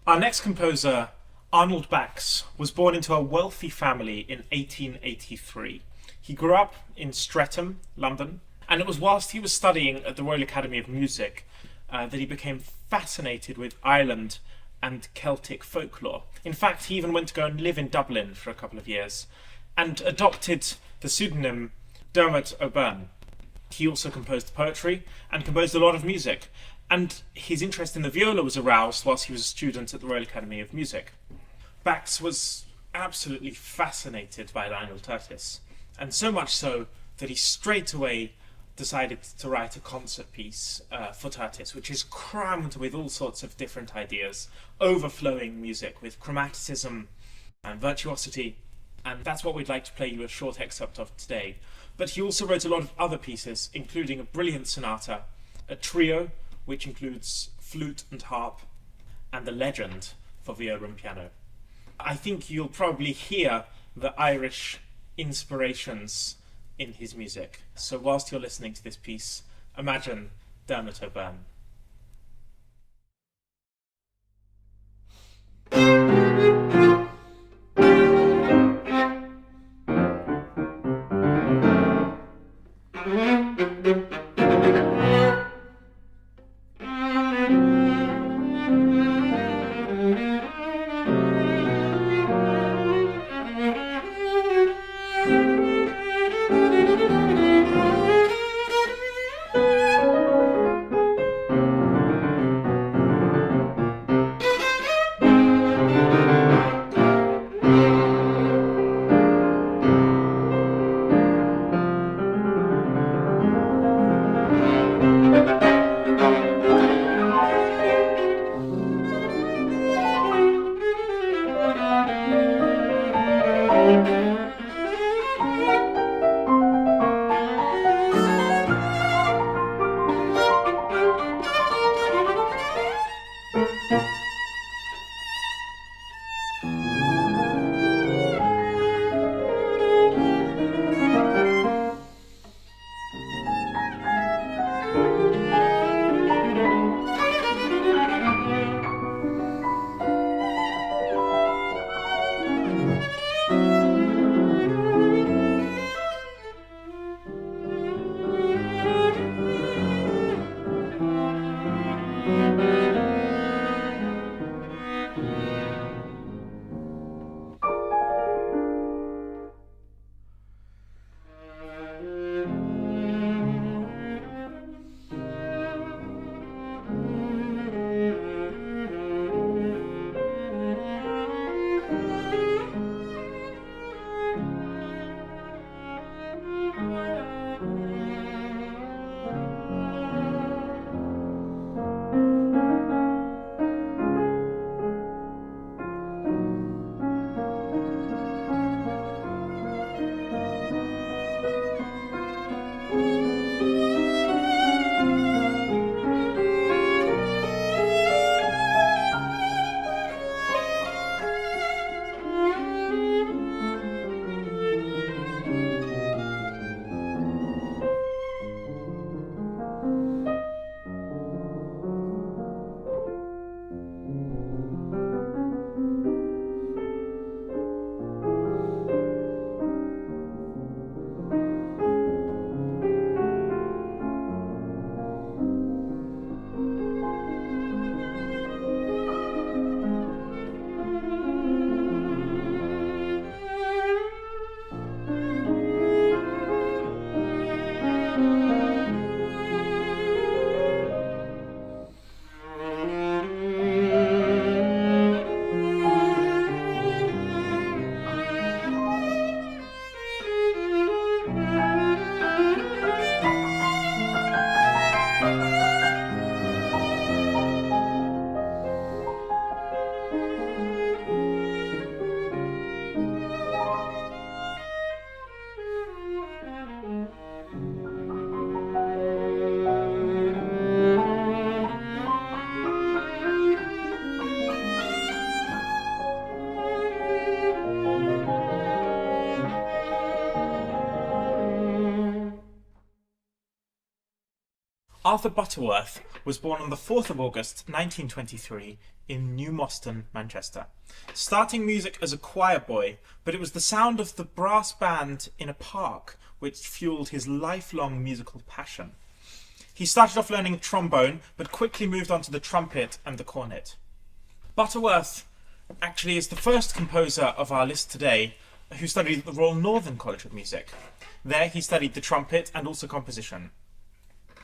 Our next composer, Arnold Bax, was born into a wealthy family in 1883. He grew up in Streatham, London, and it was whilst he was studying at the Royal Academy of Music that he became fascinated with Ireland and Celtic folklore. In fact, he even went to go and live in Dublin for a couple of years and adopted the pseudonym Dermot O'Byrne. He also composed poetry and composed a lot of music, and his interest in the viola was aroused whilst he was a student at the Royal Academy of Music. Bax was absolutely fascinated by Lionel Tertis, and so much so that he straight away decided to write a concert piece for Tertis, which is crammed with all sorts of different ideas, overflowing music with chromaticism and virtuosity, and that's what we'd like to play you a short excerpt of today. But he also wrote a lot of other pieces, including a brilliant sonata, a trio, which includes flute and harp, and the legend for viola and piano. I think you'll probably hear the Irish inspirations in his music. So whilst you're listening to this piece, imagine Dermot O'Byrne. Arthur Butterworth was born on the 4th of August 1923 in New Moston, Manchester, starting music as a choir boy, but it was the sound of the brass band in a park which fueled his lifelong musical passion. He started off learning trombone, but quickly moved on to the trumpet and the cornet. Butterworth actually is the first composer of our list today who studied at the Royal Northern College of Music. There he studied the trumpet and also composition.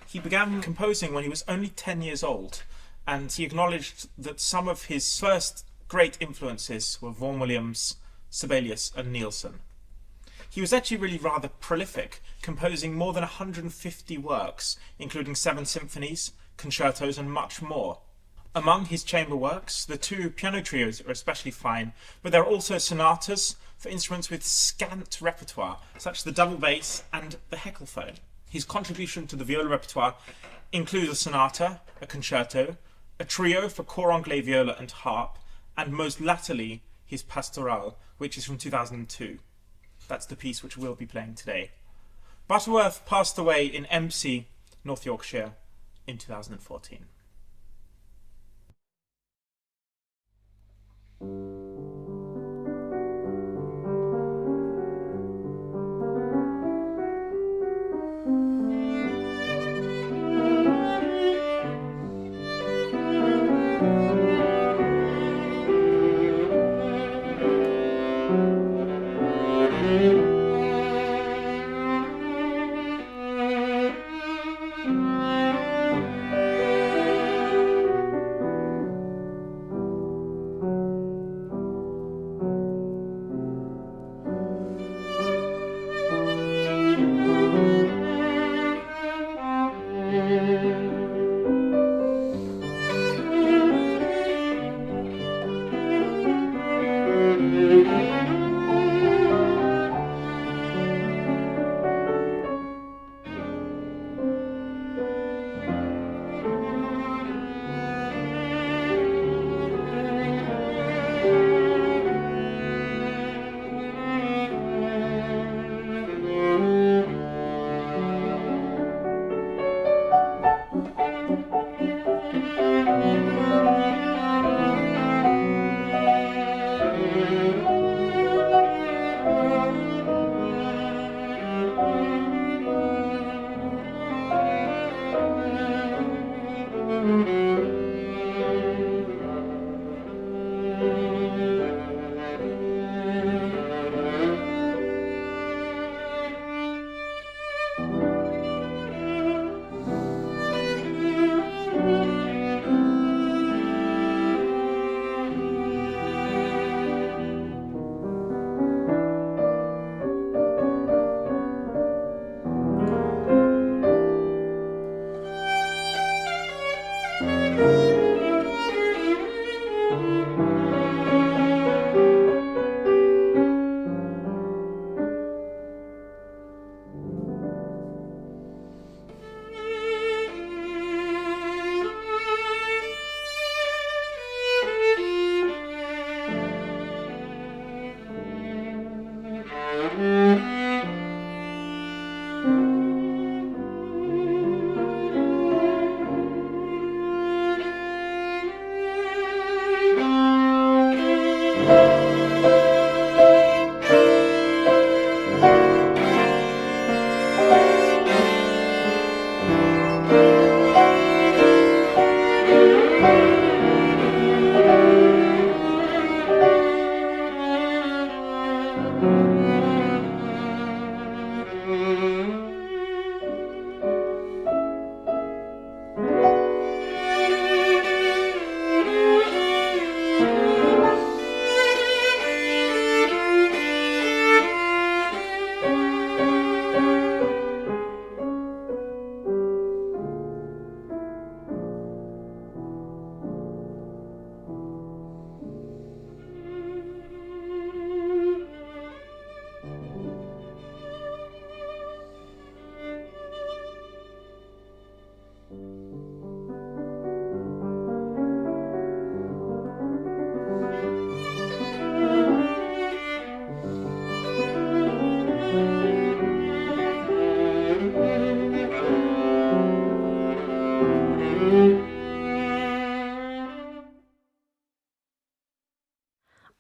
He began composing when he was only 10 years old, and he acknowledged that some of his first great influences were Vaughan Williams, Sibelius and Nielsen. He was actually really rather prolific, composing more than 150 works, including 7 symphonies, concertos and much more. Among his chamber works, the 2 piano trios are especially fine, but there are also sonatas for instruments with scant repertoire, such as the double bass and the heckelphone. His contribution to the viola repertoire includes a sonata, a concerto, a trio for cor anglais, viola and harp, and most latterly his pastoral, which is from 2002. That's the piece which we'll be playing today. Butterworth passed away in Empsey, North Yorkshire in 2014.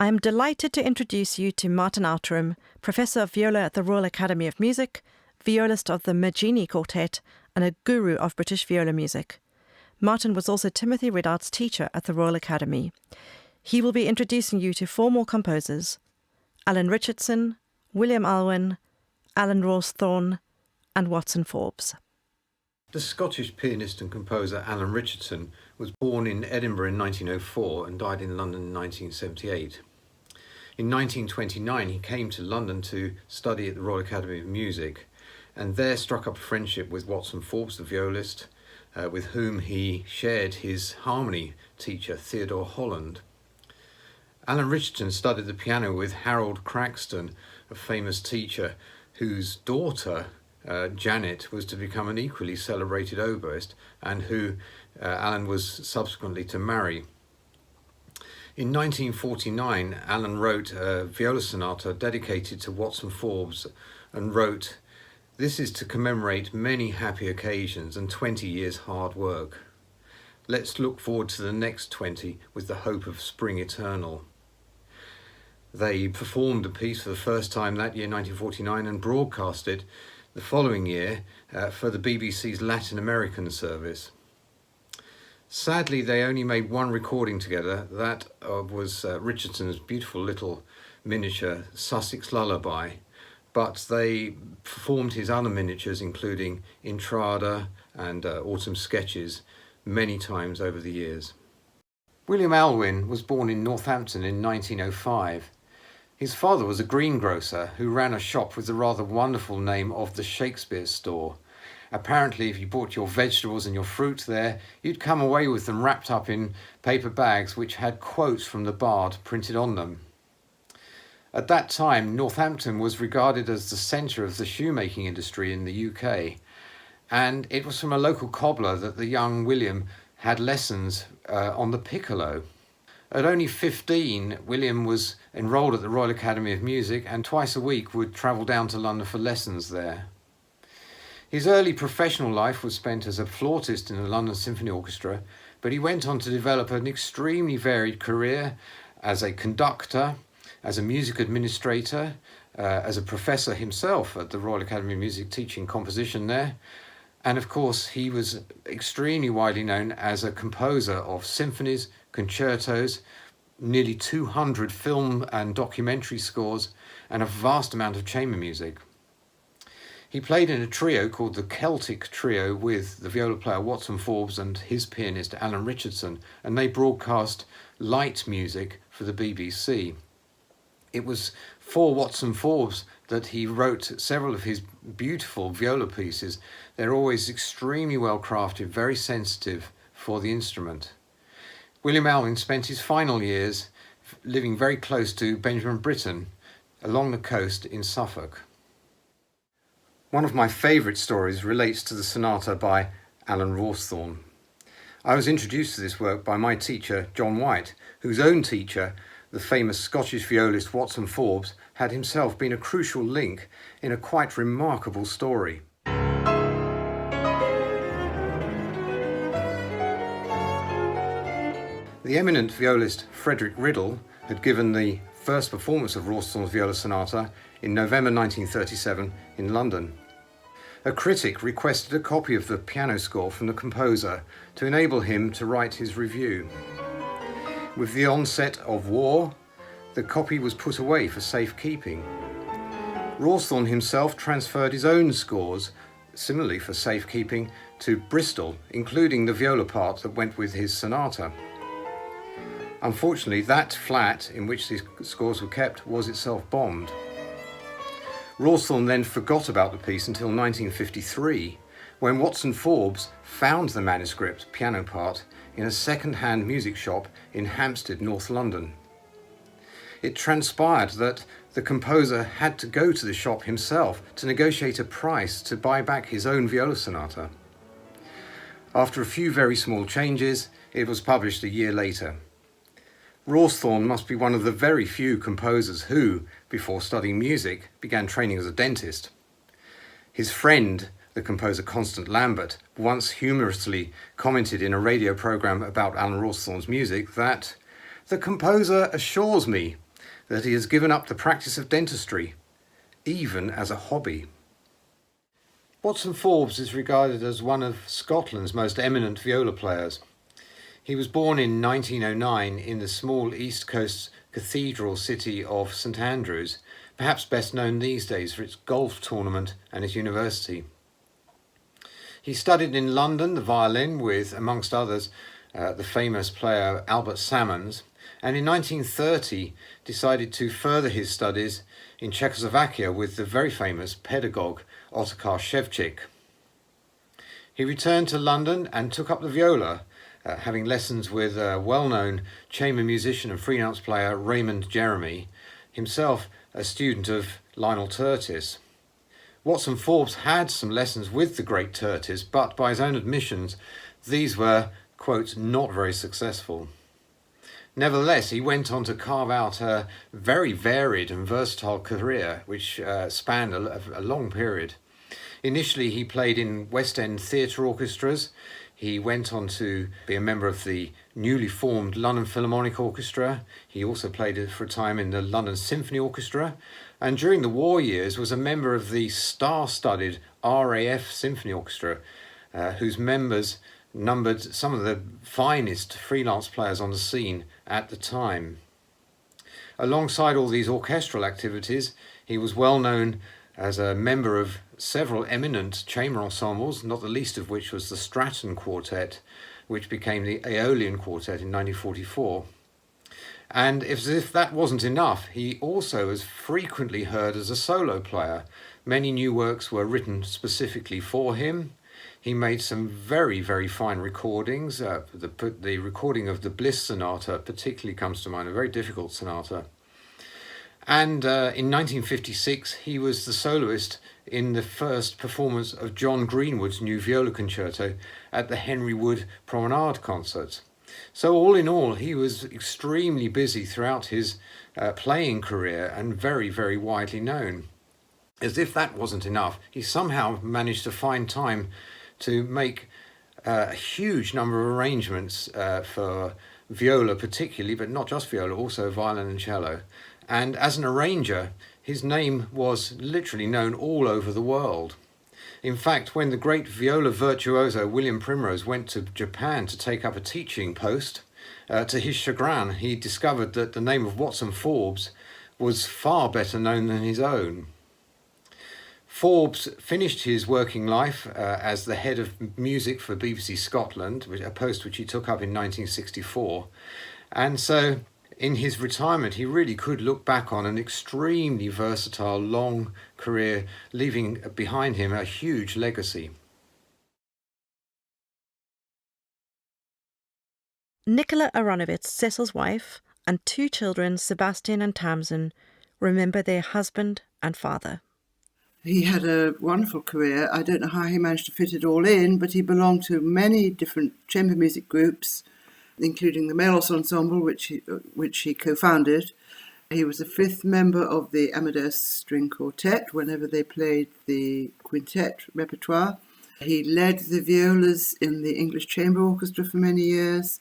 I am delighted to introduce you to Martin Outram, Professor of Viola at the Royal Academy of Music, violist of the Maggini Quartet, and a guru of British viola music. Martin was also Timothy Ridout's teacher at the Royal Academy. He will be introducing you to four more composers: Alan Richardson, William Alwyn, Alan Rawsthorne, and Watson Forbes. The Scottish pianist and composer Alan Richardson was born in Edinburgh in 1904 and died in London in 1978. In 1929 he came to London to study at the Royal Academy of Music, and there struck up a friendship with Watson Forbes, the violist, with whom he shared his harmony teacher Theodore Holland. Alan Richardson studied the piano with Harold Craxton, a famous teacher whose daughter Janet was to become an equally celebrated oboist, and who Alan was subsequently to marry. In 1949, Alan wrote a viola sonata dedicated to Watson Forbes and wrote, "This is to commemorate many happy occasions and 20 years hard work. Let's look forward to the next 20 with the hope of spring eternal." They performed the piece for the first time that year, 1949, and broadcast it the following year for the BBC's Latin American service. Sadly, they only made one recording together. That was Richardson's beautiful little miniature Sussex Lullaby, but they performed his other miniatures, including Intrada and Autumn Sketches, many times over the years. William Alwyn was born in Northampton in 1905. His father was a greengrocer who ran a shop with the rather wonderful name of the Shakespeare Store. Apparently, if you bought your vegetables and your fruit there, you'd come away with them wrapped up in paper bags which had quotes from the Bard printed on them. At that time, Northampton was regarded as the centre of the shoemaking industry in the UK, and it was from a local cobbler that the young William had lessons on the piccolo. At only 15, William was enrolled at the Royal Academy of Music and twice a week would travel down to London for lessons there. His early professional life was spent as a flautist in the London Symphony Orchestra, but he went on to develop an extremely varied career as a conductor, as a music administrator, as a professor himself at the Royal Academy of Music, teaching composition there. And of course, he was extremely widely known as a composer of symphonies, concertos, nearly 200 film and documentary scores, and a vast amount of chamber music. He played in a trio called the Celtic Trio with the viola player Watson Forbes and his pianist Alan Richardson, and they broadcast light music for the BBC. It was for Watson Forbes that he wrote several of his beautiful viola pieces. They're always extremely well crafted, very sensitive for the instrument. William Alwyn spent his final years living very close to Benjamin Britten along the coast in Suffolk. One of my favourite stories relates to the sonata by Alan Rawsthorne. I was introduced to this work by my teacher, John White, whose own teacher, the famous Scottish violist Watson Forbes, had himself been a crucial link in a quite remarkable story. The eminent violist Frederick Riddle had given the first performance of Rawsthorne's viola sonata in November 1937 in London. A critic requested a copy of the piano score from the composer to enable him to write his review. With the onset of war, the copy was put away for safekeeping. Rawsthorne himself transferred his own scores, similarly for safekeeping, to Bristol, including the viola part that went with his sonata. Unfortunately, that flat in which these scores were kept was itself bombed. Rawsthorne then forgot about the piece until 1953, when Watson Forbes found the manuscript piano part in a second-hand music shop in Hampstead, North London. It transpired that the composer had to go to the shop himself to negotiate a price to buy back his own viola sonata. After a few very small changes, it was published a year later. Rawsthorne must be one of the very few composers who, before studying music, began training as a dentist. His friend, the composer Constant Lambert, once humorously commented in a radio programme about Alan Rawsthorne's music that "the composer assures me that he has given up the practice of dentistry, even as a hobby. Watson Forbes is regarded as one of Scotland's most eminent viola players. He was born in 1909 in the small East Coast cathedral city of St Andrews, perhaps best known these days for its golf tournament and its university. He studied in London the violin with, amongst others, the famous player Albert Salmons, and in 1930 decided to further his studies in Czechoslovakia with the very famous pedagogue Otakar Shevchik. He returned to London and took up the viola, having lessons with a well-known chamber musician and freelance player Raymond Jeremy, himself a student of Lionel Tertis. Watson Forbes had some lessons with the great Tertis, but by his own admissions, these were, quote, not very successful. Nevertheless, he went on to carve out a very varied and versatile career, which spanned a long period. Initially, he played in West End theatre orchestras. He went on to be a member of the newly formed London Philharmonic Orchestra. He also played for a time in the London Symphony Orchestra, and during the war years was a member of the star-studded RAF Symphony Orchestra, whose members numbered some of the finest freelance players on the scene at the time. Alongside all these orchestral activities, he was well known as a member of several eminent chamber ensembles, not the least of which was the Stratton Quartet, which became the Aeolian Quartet in 1944. And as if that wasn't enough, he also was frequently heard as a solo player. Many new works were written specifically for him. He made some very, very fine recordings. The recording of the Bliss Sonata particularly comes to mind, a very difficult sonata. And in 1956, he was the soloist in the first performance of John Greenwood's new viola concerto at the Henry Wood Promenade Concerts. So all in all, he was extremely busy throughout his playing career and very, very widely known. As if that wasn't enough, he somehow managed to find time to make a huge number of arrangements for viola particularly, but not just viola, also violin and cello. And as an arranger, his name was literally known all over the world. In fact, when the great viola virtuoso William Primrose went to Japan to take up a teaching post, to his chagrin, he discovered that the name of Watson Forbes was far better known than his own. Forbes finished his working life as the head of music for BBC Scotland, a post which he took up in 1964. And so in his retirement, he really could look back on an extremely versatile, long career, leaving behind him a huge legacy. Nicola Aronowitz, Cecil's wife, and 2 children, Sebastian and Tamsin, remember their husband and father. He had a wonderful career. I don't know how he managed to fit it all in, but he belonged to many different chamber music groups, including the Melos Ensemble, which he co-founded. He was the 5th member of the Amadeus String Quartet whenever they played the quintet repertoire. He led the violas in the English Chamber Orchestra for many years,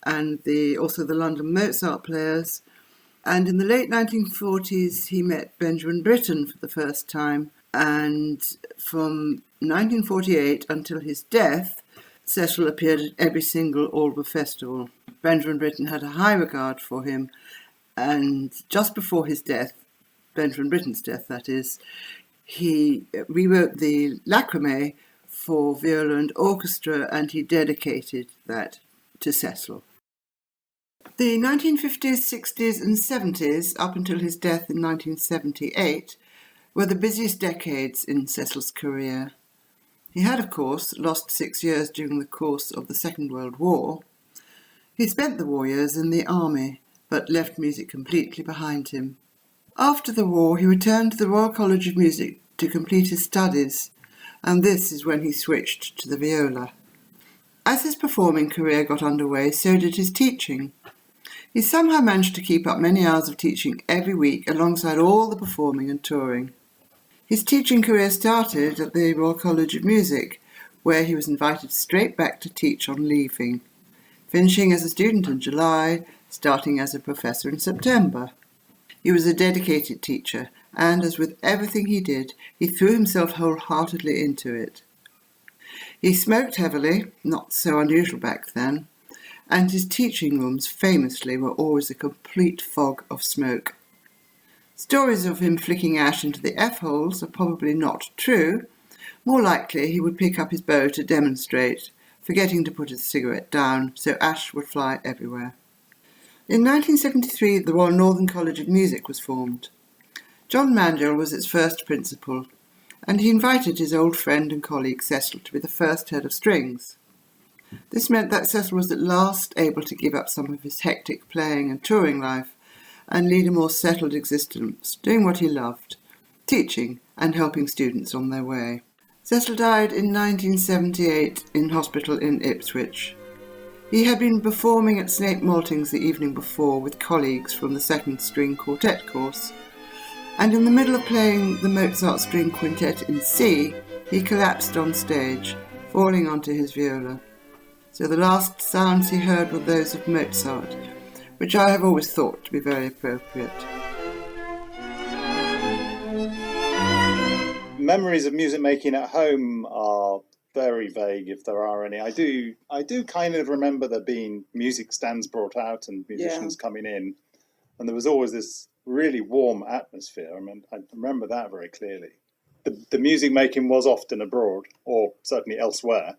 and also the London Mozart players. And in the late 1940s, he met Benjamin Britten for the first time. And from 1948 until his death, Cecil appeared at every single Alba festival. Benjamin Britten had a high regard for him, and just before his death, Benjamin Britten's death that is, he rewrote the Lacrimée for viola and orchestra, and he dedicated that to Cecil. The 1950s, 60s and 70s, up until his death in 1978, were the busiest decades in Cecil's career. He had, of course, lost 6 years during the course of the Second World War. He spent the war years in the army, but left music completely behind him. After the war, he returned to the Royal College of Music to complete his studies, and this is when he switched to the viola. As his performing career got underway, so did his teaching. He somehow managed to keep up many hours of teaching every week alongside all the performing and touring. His teaching career started at the Royal College of Music, where he was invited straight back to teach on leaving, finishing as a student in July, starting as a professor in September. He was a dedicated teacher, and as with everything he did, he threw himself wholeheartedly into it. He smoked heavily, not so unusual back then, and his teaching rooms famously were always a complete fog of smoke. Stories of him flicking ash into the F-holes are probably not true. More likely he would pick up his bow to demonstrate, forgetting to put his cigarette down, so ash would fly everywhere. In 1973, the Royal Northern College of Music was formed. John Mandel was its first principal, and he invited his old friend and colleague Cecil to be the first head of strings. This meant that Cecil was at last able to give up some of his hectic playing and touring life and lead a more settled existence, doing what he loved, teaching and helping students on their way. Cecil died in 1978 in hospital in Ipswich. He had been performing at Snape Malting's the evening before with colleagues from the second string quartet course, and in the middle of playing the Mozart string quintet in C, he collapsed on stage, falling onto his viola. So the last sounds he heard were those of Mozart, which I have always thought to be very appropriate. Memories of music making at home are very vague, if there are any. I do kind of remember there being music stands brought out and musicians coming in, and there was always this really warm atmosphere. I mean, I remember that very clearly. The music making was often abroad, or certainly elsewhere.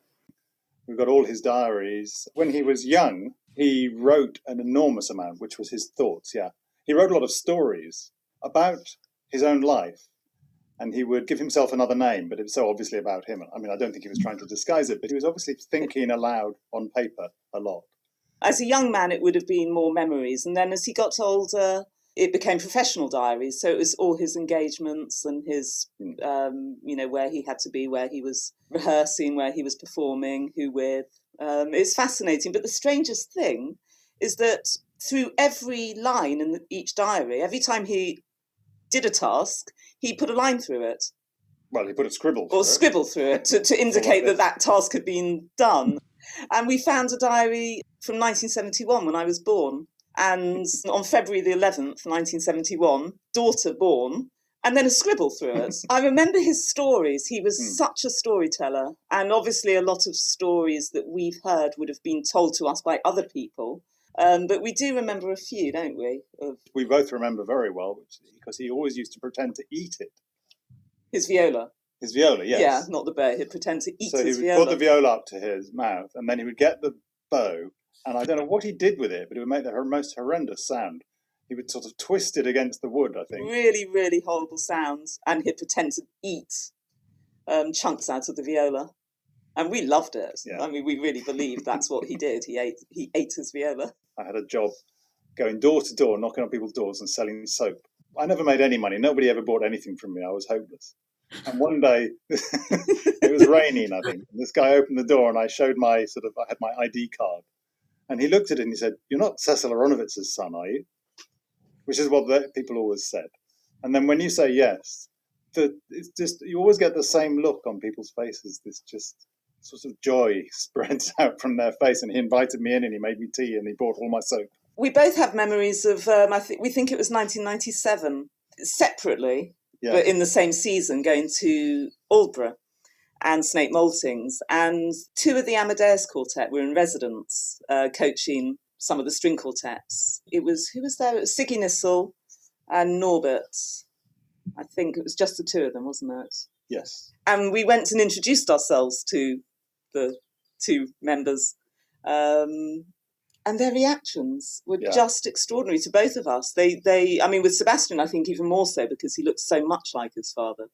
We've got all his diaries. When he was young, he wrote an enormous amount, which was his thoughts, He wrote a lot of stories about his own life, and he would give himself another name, but it was so obviously about him. I mean, I don't think he was trying to disguise it, but he was obviously thinking aloud on paper a lot. As a young man, it would have been more memories. And then as he got older, it became professional diaries. So it was all his engagements and his, where he had to be, where he was rehearsing, where he was performing, who with. It's fascinating. But the strangest thing is that through every line in each diary, every time he did a task, he put a line through it. Well, he put a scribble through or scribble through it to indicate that task had been done. And we found a diary from 1971 when I was born. And on February the 11th, 1971, daughter born, and then a scribble through it. I remember his stories. He was such a storyteller. And obviously a lot of stories that we've heard would have been told to us by other people. But we do remember a few, don't we? We both remember very well, because he always used to pretend to eat it. His viola. His viola, yes. Yeah, not the bow. He'd pretend to eat his viola. So he would put the viola up to his mouth, and then he would get the bow, and I don't know what he did with it, but it would make the most horrendous sound. He would sort of twist it against the wood, I think. Really, really horrible sounds. And he'd pretend to eat chunks out of the viola. And we loved it. Yeah. I mean, we really believed that's what he did. He ate his viola. I had a job going door to door, knocking on people's doors and selling soap. I never made any money. Nobody ever bought anything from me. I was hopeless. And one day, it was raining, I think. And this guy opened the door, and I had my ID card. And he looked at it and he said, "You're not Cecil Aronowitz's son, are you?" Which is what people always said. And then when you say yes, it's just, you always get the same look on people's faces. This just sort of joy spreads out from their face. And he invited me in, and he made me tea, and he bought all my soap. We both have memories of, we think it was 1997, separately, but in the same season, going to Aldborough and Snape Maltings. And two of the Amadeus Quartet were in residence, coaching some of the string quartets. Who was there? It was Siggy Nissel and Norbert. I think it was just the two of them, wasn't it? Yes. And we went and introduced ourselves to the two members. And their reactions were just extraordinary to both of us. They, with Sebastian, I think even more so, because he looks so much like his father.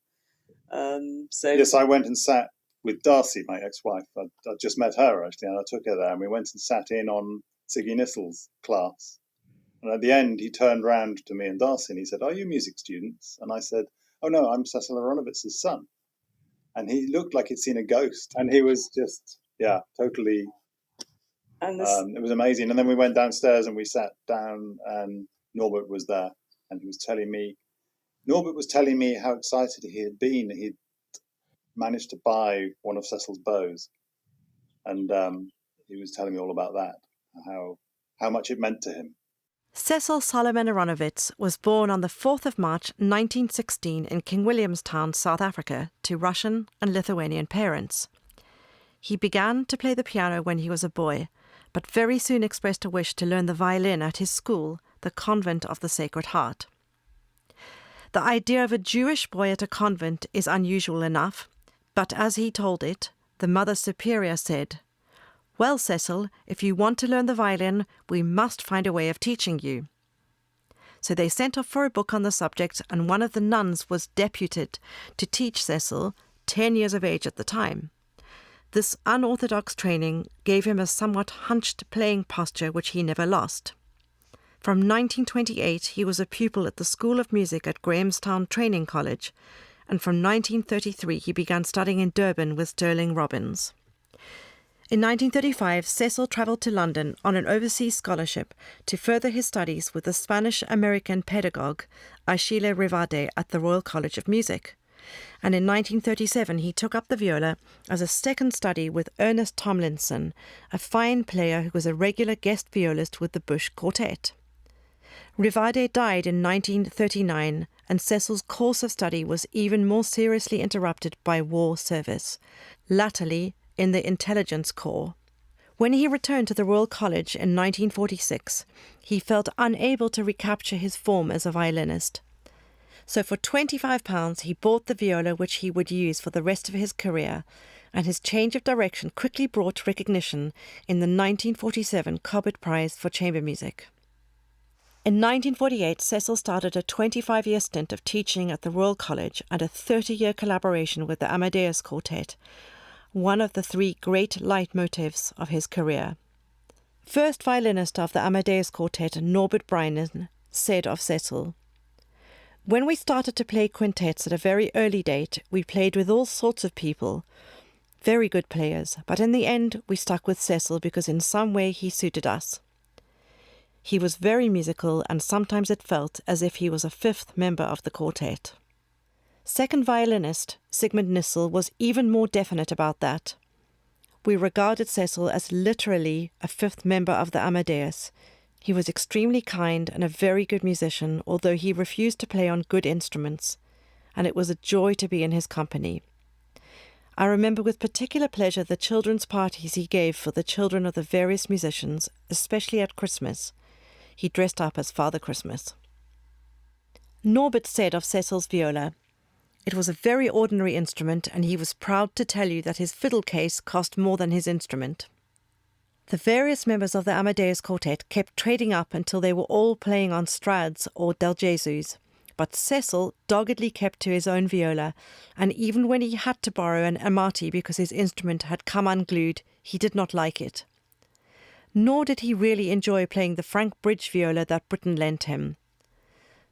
Yes, I went and sat with Darcy, my ex-wife. I'd just met her, actually, and I took her there, and we went and sat in on Siggy Nissel's class. And at the end, he turned round to me and Darcy, and he said, "Are you music students?" And I said, "Oh, no, I'm Cecil Aronowitz's son." And he looked like he'd seen a ghost. And he was just, totally... And it was amazing. And then we went downstairs and we sat down, and Norbert was there, and Norbert was telling me how excited he had been. He'd managed to buy one of Cecil's bows, and he was telling me all about that, how much it meant to him. Cecil Solomon Aronowitz was born on the 4th of March 1916 in King Williamstown, South Africa, to Russian and Lithuanian parents. He began to play the piano when he was a boy, but very soon expressed a wish to learn the violin at his school, the Convent of the Sacred Heart. The idea of a Jewish boy at a convent is unusual enough, but as he told it, the Mother Superior said, "Well, Cecil, if you want to learn the violin, we must find a way of teaching you." So they sent off for a book on the subject, and one of the nuns was deputed to teach Cecil, 10 years of age at the time. This unorthodox training gave him a somewhat hunched playing posture which he never lost. From 1928 he was a pupil at the School of Music at Grahamstown Training College, and from 1933 he began studying in Durban with Sterling Robbins. In 1935, Cecil travelled to London on an overseas scholarship to further his studies with the Spanish-American pedagogue Achille Rivade at the Royal College of Music. And in 1937 he took up the viola as a second study with Ernest Tomlinson, a fine player who was a regular guest violist with the Bush Quartet. Rivade died in 1939, and Cecil's course of study was even more seriously interrupted by war service, latterly in the Intelligence Corps. When he returned to the Royal College in 1946, he felt unable to recapture his form as a violinist. So for £25 he bought the viola which he would use for the rest of his career, and his change of direction quickly brought recognition in the 1947 Cobbett Prize for Chamber Music. In 1948, Cecil started a 25-year stint of teaching at the Royal College and a 30-year collaboration with the Amadeus Quartet, one of the three great leitmotifs of his career. First violinist of the Amadeus Quartet, Norbert Breinen, said of Cecil, "When we started to play quintets at a very early date, we played with all sorts of people, very good players, but in the end we stuck with Cecil because in some way he suited us. He was very musical, and sometimes it felt as if he was a fifth member of the quartet." Second violinist, Sigmund Nissel, was even more definite about that. "We regarded Cecil as literally a fifth member of the Amadeus. He was extremely kind and a very good musician, although he refused to play on good instruments, and it was a joy to be in his company. I remember with particular pleasure the children's parties he gave for the children of the various musicians, especially at Christmas. He dressed up as Father Christmas." Norbert said of Cecil's viola, "It was a very ordinary instrument, and he was proud to tell you that his fiddle case cost more than his instrument." The various members of the Amadeus Quartet kept trading up until they were all playing on Strads or Del Jesus, but Cecil doggedly kept to his own viola, and even when he had to borrow an Amati because his instrument had come unglued, he did not like it. Nor did he really enjoy playing the Frank Bridge viola that Britain lent him.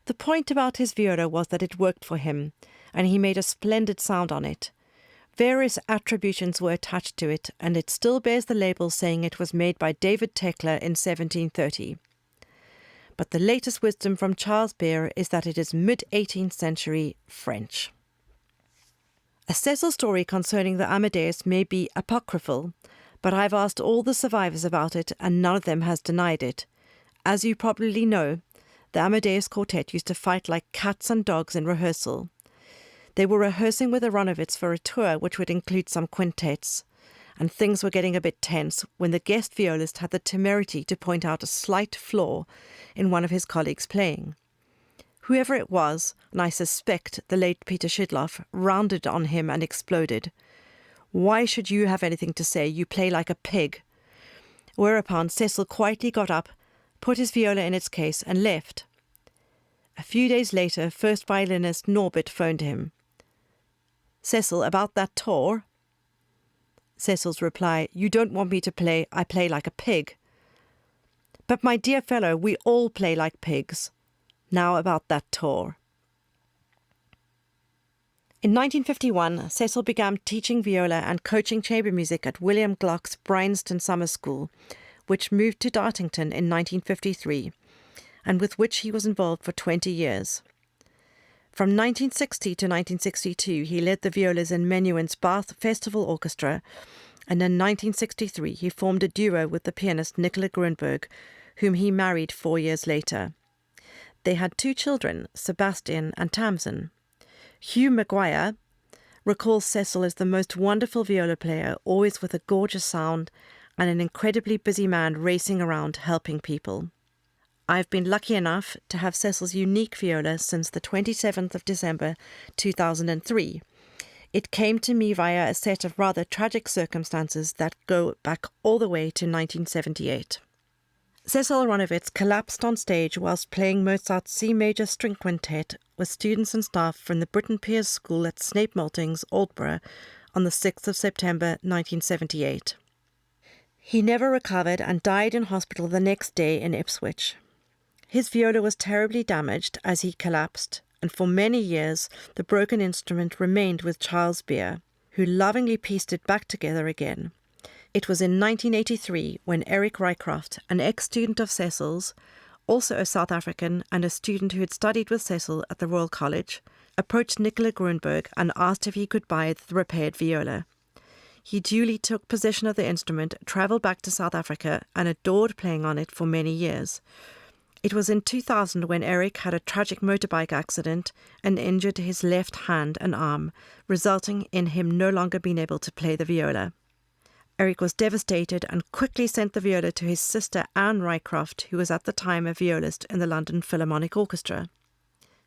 The point about his viola was that it worked for him, and he made a splendid sound on it. Various attributions were attached to it, and it still bears the label saying it was made by David Tekla in 1730. But the latest wisdom from Charles Beer is that it is mid-18th century French. A Cecil story concerning the Amadeus may be apocryphal, but I've asked all the survivors about it, and none of them has denied it. As you probably know, the Amadeus Quartet used to fight like cats and dogs in rehearsal. They were rehearsing with Aronowitz for a tour which would include some quintets, and things were getting a bit tense when the guest violist had the temerity to point out a slight flaw in one of his colleagues' playing. Whoever it was, and I suspect the late Peter Schidloff, rounded on him and exploded. "Why should you have anything to say? You play like a pig." Whereupon Cecil quietly got up, put his viola in its case, and left. A few days later, first violinist Norbert phoned him. "Cecil, about that tour?" Cecil's reply, "You don't want me to play, I play like a pig." "But my dear fellow, we all play like pigs. Now about that tour." In 1951, Cecil began teaching viola and coaching chamber music at William Gluck's Bryanston Summer School, which moved to Dartington in 1953, and with which he was involved for 20 years. From 1960 to 1962, he led the violas in Menuhin's Bath Festival Orchestra, and in 1963 he formed a duo with the pianist Nicola Grunberg, whom he married 4 years later. They had 2 children, Sebastian and Tamsin. Hugh Maguire recalls Cecil as the most wonderful viola player, always with a gorgeous sound and an incredibly busy man racing around helping people. I've been lucky enough to have Cecil's unique viola since the 27th of December 2003. It came to me via a set of rather tragic circumstances that go back all the way to 1978. Cecil Aronowitz collapsed on stage whilst playing Mozart's C major string quintet with students and staff from the Britton Piers School at Snape Maltings, Aldborough, on the 6th of September 1978. He never recovered and died in hospital the next day in Ipswich. His viola was terribly damaged as he collapsed, and for many years the broken instrument remained with Charles Beer, who lovingly pieced it back together again. It was in 1983 when Eric Rycroft, an ex-student of Cecil's, also a South African and a student who had studied with Cecil at the Royal College, approached Nicola Grunberg and asked if he could buy the repaired viola. He duly took possession of the instrument, travelled back to South Africa and adored playing on it for many years. It was in 2000 when Eric had a tragic motorbike accident and injured his left hand and arm, resulting in him no longer being able to play the viola. Eric was devastated and quickly sent the viola to his sister Anne Rycroft, who was at the time a violist in the London Philharmonic Orchestra.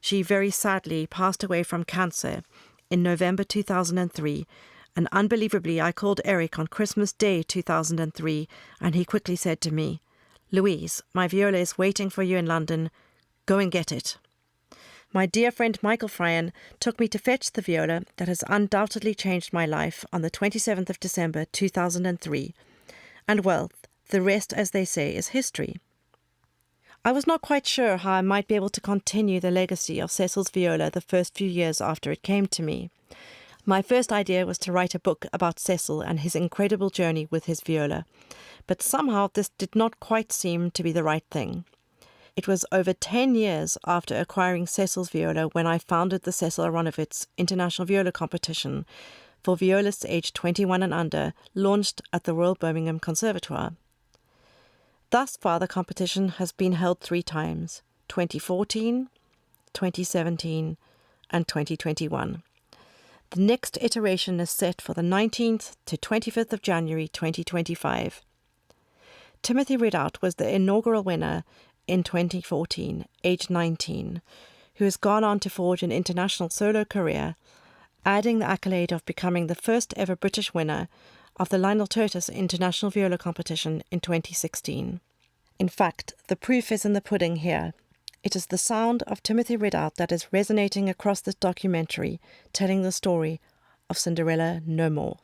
She very sadly passed away from cancer in November 2003, and unbelievably I called Eric on Christmas Day 2003 and he quickly said to me, "Louise, my viola is waiting for you in London. Go and get it." My dear friend Michael Fryan took me to fetch the viola that has undoubtedly changed my life on the 27th of December 2003. And well, the rest, as they say, is history. I was not quite sure how I might be able to continue the legacy of Cecil's viola the first few years after it came to me. My first idea was to write a book about Cecil and his incredible journey with his viola, but somehow this did not quite seem to be the right thing. It was over 10 years after acquiring Cecil's viola when I founded the Cecil Aronowitz International Viola Competition for violists aged 21 and under, launched at the Royal Birmingham Conservatoire. Thus far, the competition has been held 3 times, 2014, 2017 and 2021. The next iteration is set for the 19th to 25th of January 2025. Timothy Ridout was the inaugural winner in 2014, aged 19, who has gone on to forge an international solo career, adding the accolade of becoming the first ever British winner of the Lionel Tertis International Viola Competition in 2016. In fact, the proof is in the pudding here. It is the sound of Timothy Ridout that is resonating across this documentary, telling the story of Cinderella No More.